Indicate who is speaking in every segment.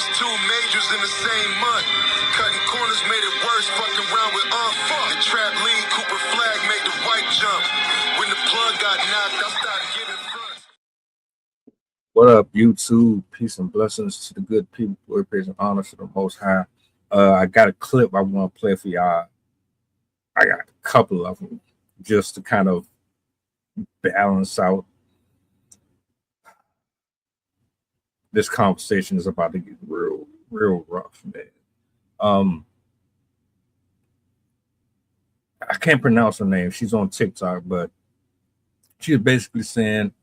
Speaker 1: Lost 2 majors in the same month. Cutting corners made it worse, fucking around with unfuck. The trap lead, Cooper Flag made the white jump. When the plug got knocked, I started giving fronts.
Speaker 2: What up, YouTube? Peace and blessings to the good people. Glory, praise, and honor to the Most High. I got a clip I want to play for y'all. I got a couple of them just to kind of balance out. This conversation is about to get real rough, man. I can't pronounce her name. She's on TikTok, but she's basically saying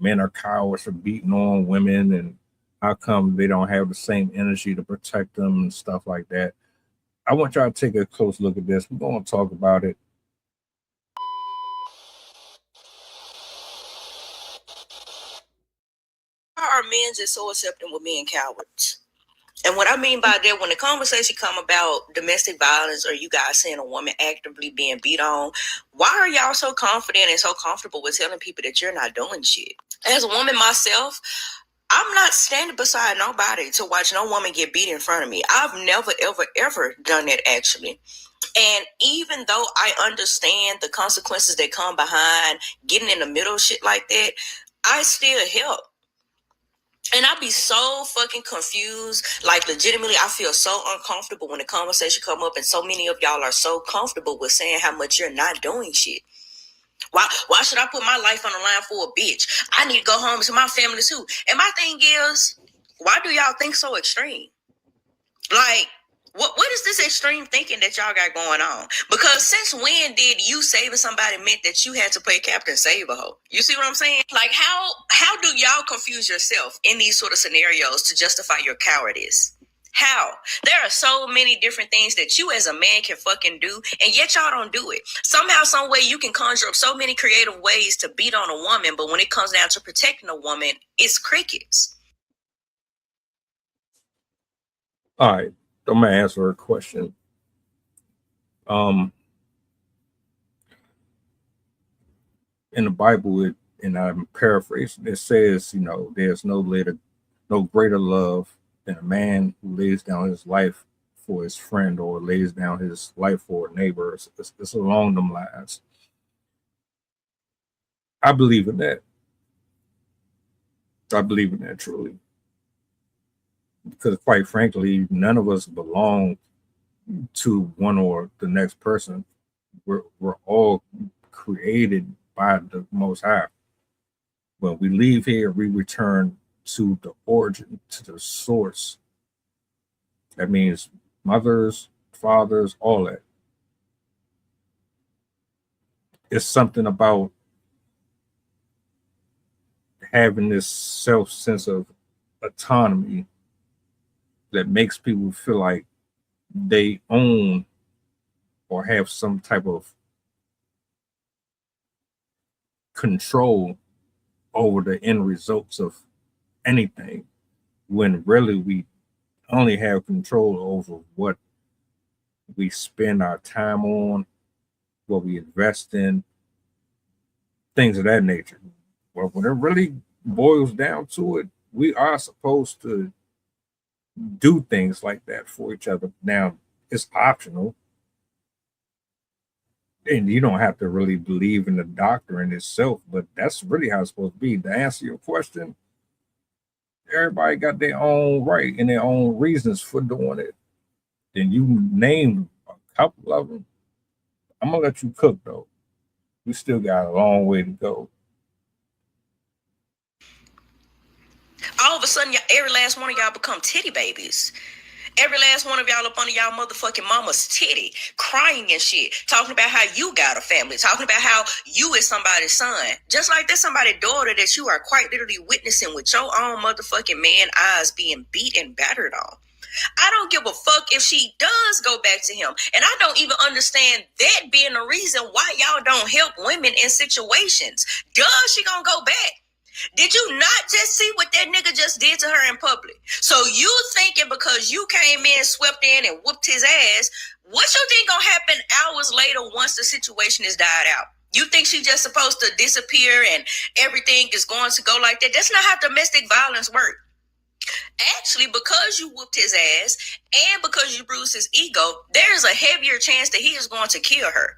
Speaker 2: men are cowards for beating on women, and how come they don't have the same energy to protect them and stuff like that. I want y'all to take a close look at this. We're going to talk about it.
Speaker 3: Why are men just so accepting with being cowards? And what I mean by that, when the conversation come about domestic violence or you guys seeing a woman actively being beat on, why are y'all so confident and so comfortable with telling people that you're not doing shit? As a woman myself, I'm not standing beside nobody to watch no woman get beat in front of me. I've never, ever done that, actually. And even though I understand the consequences that come behind getting in the middle of shit like that, I still help. And I be so fucking confused. Like, legitimately, I feel so uncomfortable when the conversation come up, and so many of y'all are so comfortable with saying how much you're not doing shit. Why should I put my life on the line for a bitch? I need to go home to my family too. And my thing is, why do y'all think so extreme? Like, what is this extreme thinking that y'all got going on? Because since when did you saving somebody meant that you had to play Captain Save-A-Ho? You see what I'm saying? Like, how do y'all confuse yourself in these sort of scenarios to justify your cowardice? How? There are so many different things that you as a man can fucking do, and yet y'all don't do it. Somehow, some way, you can conjure up so many creative ways to beat on a woman, but when it comes down to protecting a woman, it's crickets.
Speaker 2: All right, I'm gonna answer her question. In the Bible, and I'm paraphrasing, it says, there's no greater love than a man who lays down his life for his friend or lays down his life for a neighbor. It's along them lines. I believe in that. I believe in that truly. Because quite frankly, none of us belong to one or the next person. We're all created by the Most High. When we leave here, we return to the origin, to the source. That means mothers, fathers, all that. It's something about having this sense of autonomy that makes people feel like they own or have some type of control over the end results of anything, when really we only have control over what we spend our time on, what we invest in, things of that nature. Well, when it really boils down to it, we are supposed to do things like that for each other. Now, it's optional, and you don't have to really believe in the doctrine itself, but that's really how it's supposed to be. To answer your question, everybody got their own right and their own reasons for doing it. Then you named a couple of them. I'm gonna let you cook though. We still got a long way to go.
Speaker 3: All of a sudden, every last one of y'all become titty babies. Every last one of y'all up under y'all motherfucking mama's titty, crying and shit, talking about how you got a family, talking about how you is somebody's son. Just like there's somebody's daughter that you are quite literally witnessing with your own motherfucking man eyes being beat and battered on. I don't give a fuck if she does go back to him. And I don't even understand that being the reason why y'all don't help women in situations. Does she gonna go back? Did you not just see what that nigga just did to her in public? So you thinking because you came in, swept in, and whooped his ass, what you think gonna happen hours later once the situation is died out? You think she just supposed to disappear and everything is going to go like that? That's not how domestic violence works. Actually, because you whooped his ass and because you bruised his ego, there's a heavier chance that he is going to kill her.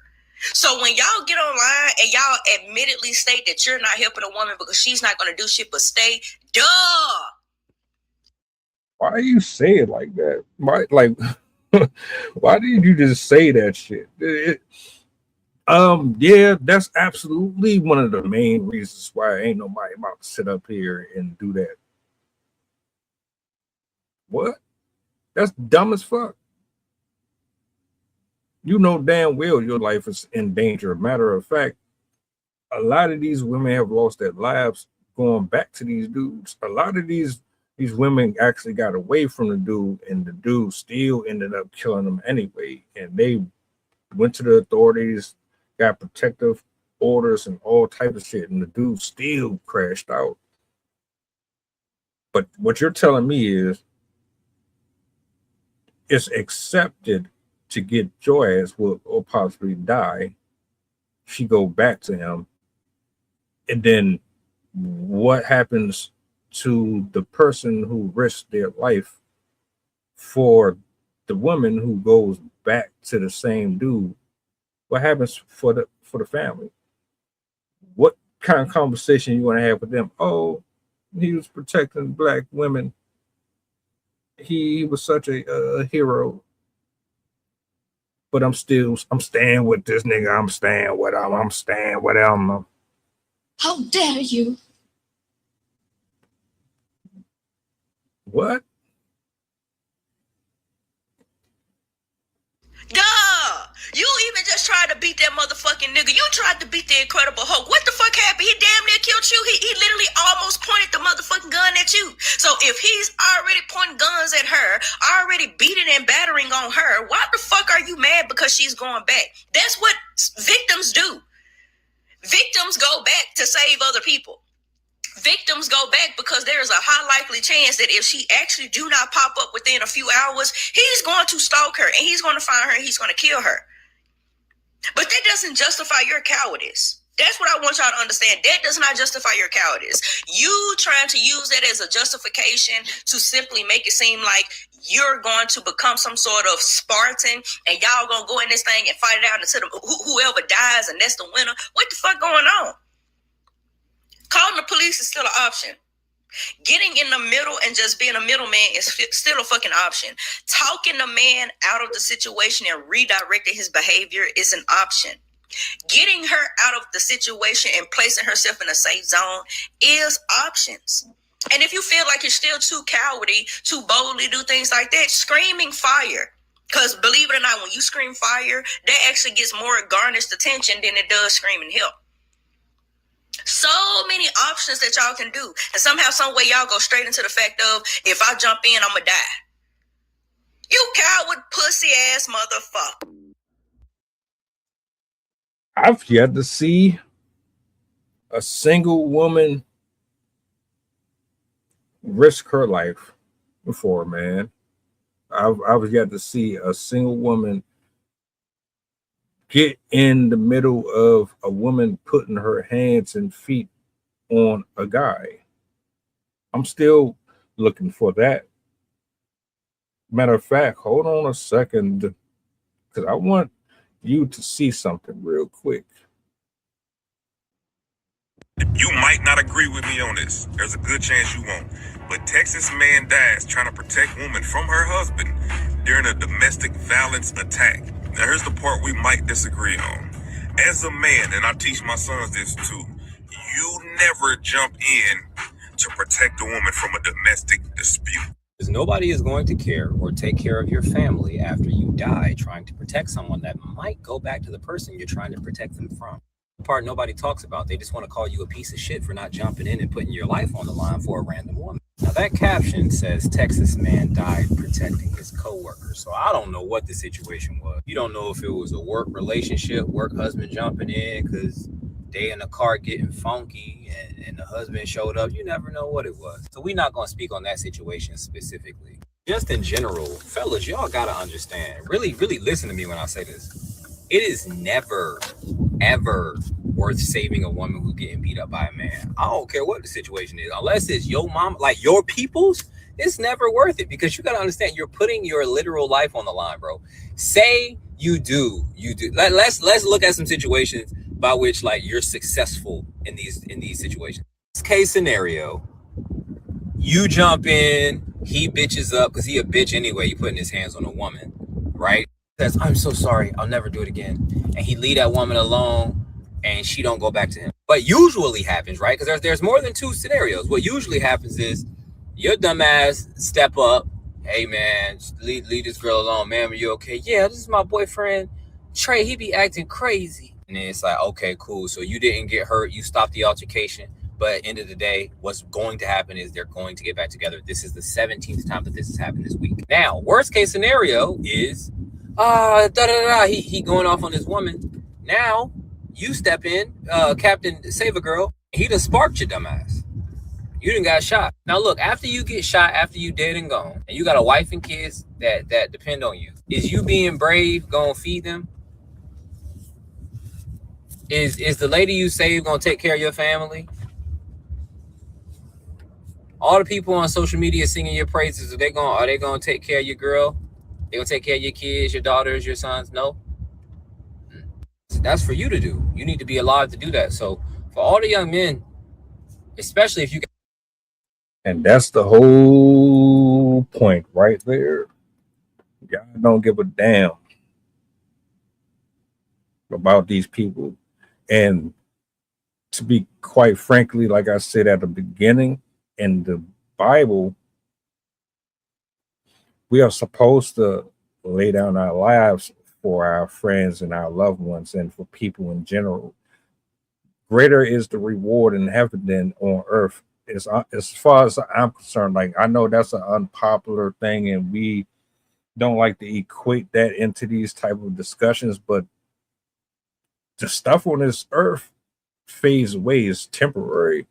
Speaker 3: So when y'all get online and y'all admittedly state that you're not helping a woman because she's not going to do shit but stay, duh.
Speaker 2: Why do you say it like that? Why, like, why did you just say that shit? Yeah, that's absolutely one of the main reasons why ain't nobody about to sit up here and do that. What? That's dumb as fuck. You know damn well your life is in danger. Matter of fact, a lot of these women have lost their lives going back to these dudes. A lot of these women actually got away from the dude, and the dude still ended up killing them anyway. And they went to the authorities, got protective orders and all type of shit, and the dude still crashed out. But what you're telling me is it's accepted to get your ass whooped or possibly die. She go back to him, and then what happens to the person who risked their life for the woman who goes back to the same dude? What happens for the family? What kind of conversation you want to have with them? Oh, he was protecting black women. He was such a hero. But I'm staying with this nigga. I'm staying with him.
Speaker 4: How dare you?
Speaker 2: What?
Speaker 3: Duh! You even just tried to beat that motherfucking nigga. You tried to beat the Incredible Hulk. What the fuck happened? He damn near killed you. He literally almost pointed the motherfucking gun at you. So if he's already pointing guns at her, already beating and battering on her, why the fuck are you mad because she's going back? That's what victims do. Victims go back to save other people. Victims go back because there is a high likely chance that if she actually do not pop up within a few hours, he's going to stalk her and he's going to find her and he's going to kill her. But that doesn't justify your cowardice. That's what I want y'all to understand. That does not justify your cowardice. You trying to use that as a justification to simply make it seem like you're going to become some sort of Spartan and y'all gonna go in this thing and fight it out until whoever dies and that's the winner. What the fuck going on? Calling the police is still an option. Getting in the middle and just being a middleman is still a fucking option. Talking the man out of the situation and redirecting his behavior is an option. Getting her out of the situation and placing herself in a safe zone is options. And if you feel like you're still too cowardly, too boldly do things like that, screaming fire. Because believe it or not, when you scream fire, that actually gets more garnished attention than it does screaming help. So many options that y'all can do. And somehow, some way, y'all go straight into the fact of, if I jump in, I'm going to die. You coward, pussy ass motherfucker.
Speaker 2: I've yet to see a single woman risk her life before, man. I've yet to see a single woman get in the middle of a woman putting her hands and feet on a guy. I'm still looking for that. Matter of fact, hold on a second, because I want you to see something real quick.
Speaker 5: You might not agree with me on this. There's a good chance you won't. But Texas man dies trying to protect woman from her husband during a domestic violence attack. Now here's the part we might disagree on. As a man, and I teach my sons this too, you never jump in to protect a woman from a domestic dispute.
Speaker 6: Because nobody is going to care or take care of your family after you die trying to protect someone that might go back to the person you're trying to protect them from. The part nobody talks about, they just want to call you a piece of shit for not jumping in and putting your life on the line for a random woman. Now that caption says Texas man died protecting his coworker. So I don't know what the situation was. You don't know if it was a work relationship, work husband jumping in because they in the car getting funky and the husband showed up. You never know what it was. So we're not going to speak on that situation specifically. Just in general, fellas, y'all got to understand. Really, really listen to me when I say this. It is never, ever worth saving a woman who's getting beat up by a man. I don't care what the situation is. Unless it's your mom, like your people's, It's never worth it, because you got to understand, you're putting your literal life on the line, bro. Say you do. Let's look at some situations by which like you're successful in these situations. Case scenario, you jump in, he bitches up because he a bitch anyway. He putting his hands on a woman, right? Says, I'm so sorry, I'll never do it again, and he leave that woman alone, and she don't go back to him. What usually happens, right? Because there's more than two scenarios. What usually happens is your dumbass step up. Hey man, just leave this girl alone, man. Are you okay? Yeah, this is my boyfriend Trey. He be acting crazy, and then it's like, okay, cool. So you didn't get hurt. You stopped the altercation. But at the end of the day, what's going to happen is they're going to get back together. This is the 17th time that this has happened this week. Now, worst case scenario is, he going off on this woman. Now, you step in, Captain Save a Girl. He done sparked your dumbass. You done got shot. Now, look, after you get shot, after you dead and gone, and you got a wife and kids that depend on you, is you being brave gonna feed them? Is the lady you saved gonna take care of your family? All the people on social media singing your praises, are they gonna take care of your girl? They gonna take care of your kids, your daughters, your sons? No. That's for you to do. You need to be alive to do that. So for all the young men, especially if you got,
Speaker 2: And that's the whole point right there. Y'all don't give a damn about these people. And to be quite frankly, like I said at the beginning, in the Bible, we are supposed to lay down our lives for our friends and our loved ones and for people in general. Greater is the reward in heaven than on earth. As far as I'm concerned, like, I know that's an unpopular thing and we don't like to equate that into these type of discussions, but the stuff on this earth fades away, is temporary.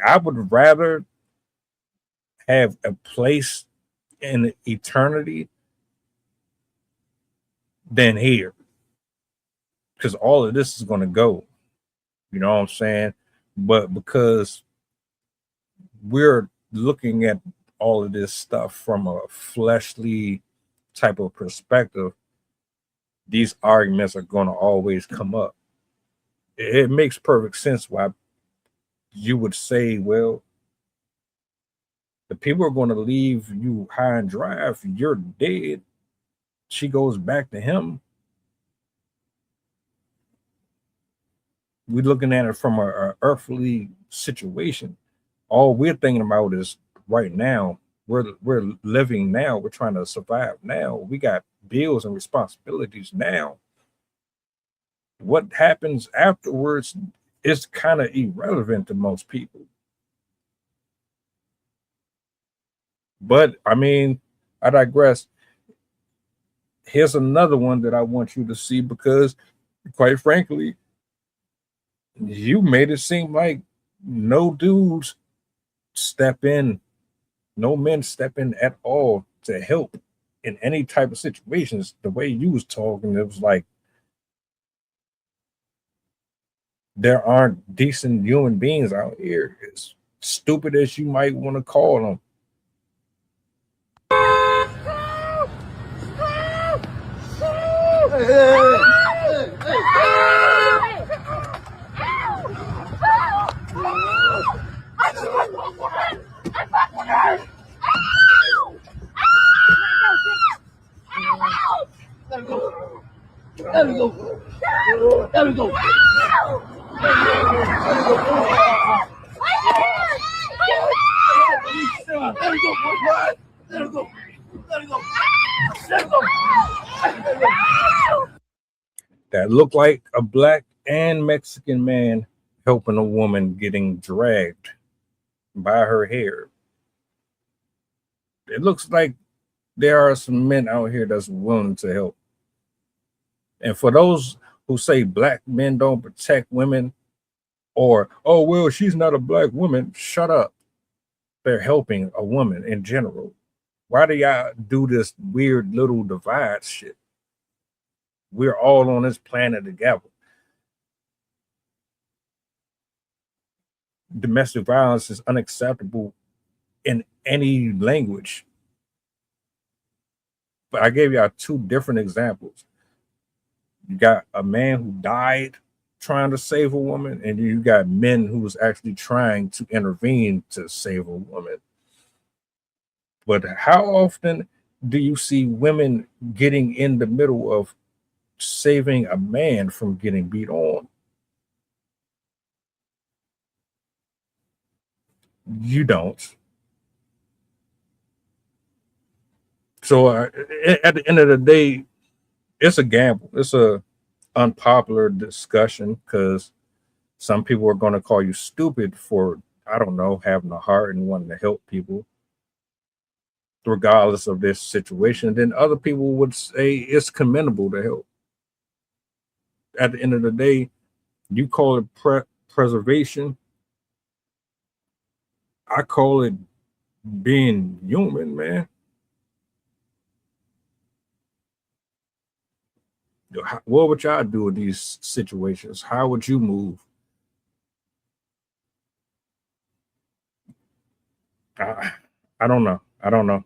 Speaker 2: I would rather have a place in eternity than here, because all of this is going to go. You know what I'm saying? But because we're looking at all of this stuff from a fleshly type of perspective, these arguments are going to always come up. It makes perfect sense why you would say, well, the people are going to leave you high and dry if you're dead. She goes back to him. We're looking at it from a earthly situation. All we're thinking about is right now. We're living now. We're trying to survive now. We got bills and responsibilities now. What happens afterwards is kind of irrelevant to most people. But I mean, I digress. Here's another one that I want you to see, because quite frankly, you made it seem like no dudes step in, no men step in at all to help in any type of situations. The way you was talking, it was like there aren't decent human beings out here, as stupid as you might want to call them.
Speaker 7: There we go. There we go.
Speaker 2: That looked like a black and Mexican man helping a woman getting dragged by her hair. It looks like there are some men out here that's willing to help. And for those who say black men don't protect women, or, oh, well, she's not a black woman, shut up. They're helping a woman in general. Why do y'all do this weird little divide shit? We're all on this planet together. Domestic violence is unacceptable in any language. But I gave y'all two different examples. You got a man who died trying to save a woman, and you got men who was actually trying to intervene to save a woman. But how often do you see women getting in the middle of saving a man from getting beat on? You don't. So at the end of the day, it's a gamble. It's a unpopular discussion because some people are going to call you stupid for, I don't know, having a heart and wanting to help people regardless of this situation. Then other people would say it's commendable to help. At the end of the day, you call it preservation. I call it being human, man. What would y'all do in these situations? How would you move? I don't know.